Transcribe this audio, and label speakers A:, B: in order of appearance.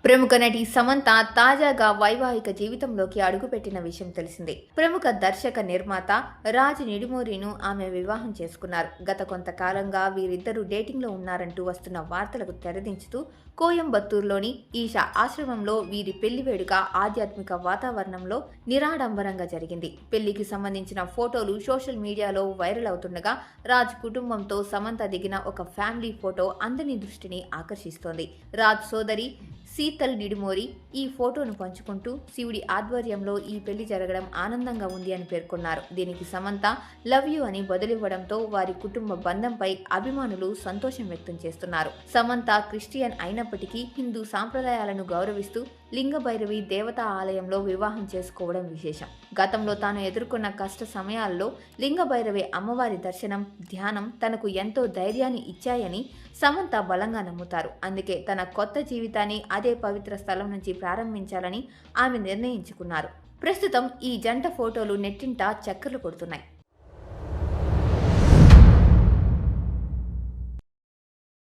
A: ప్రముఖ నటి సమంత తాజాగా వైవాహిక జీవితంలోకి అడుగుపెట్టిన విషయం తెలిసిందే. ప్రముఖ దర్శక నిర్మాత రాజ్ నిడుమూరిను ఆమె వివాహం చేసుకున్నారు. గత కొంతకాలంగా వీరిద్దరూ డేటింగ్లో ఉన్నారంటూ వస్తున్న వార్తలకు తెరదించుతూ కోయంబత్తూరులోని ఈషా ఆశ్రమంలో వీరి పెళ్లి వేడుక ఆధ్యాత్మిక వాతావరణంలో నిరాడంబరంగా జరిగింది. పెళ్లికి సంబంధించిన ఫోటోలు సోషల్ మీడియాలో వైరల్ అవుతుండగా రాజ్ కుటుంబంతో సమంత దిగిన ఒక ఫ్యామిలీ ఫోటో అందరి దృష్టిని ఆకర్షిస్తోంది. రాజ్ సోదరి శీతల్ నిడుమూరి ఈ ఫోటోను పంచుకుంటూ శివుడి ఆధ్వర్యంలో ఈ పెళ్లి జరగడం ఆనందంగా ఉంది అని పేర్కొన్నారు. దీనికి సమంత లవ్ యూ అని బదులివ్వడంతో వారి కుటుంబ బంధంపై అభిమానులు సంతోషం వ్యక్తం చేస్తున్నారు. సమంత క్రిస్టియన్ అయినప్పటికీ హిందూ సాంప్రదాయాలను గౌరవిస్తూ లింగభైరవి దేవతా ఆలయంలో వివాహం చేసుకోవడం విశేషం. గతంలో తాను ఎదుర్కొన్న కష్ట సమయాల్లో లింగభైరవి అమ్మవారి దర్శనం, ధ్యానం తనకు ఎంతో ధైర్యాన్ని ఇచ్చాయని సమంత బలంగా నమ్ముతారు. అందుకే తన కొత్త జీవితాన్ని అదే పవిత్ర స్థలం నుంచి ప్రారంభించాలని ఆమె నిర్ణయించుకున్నారు. ప్రస్తుతం ఈ జంట ఫోటోలు నెట్టింట చక్కర్లు కొడుతున్నాయి.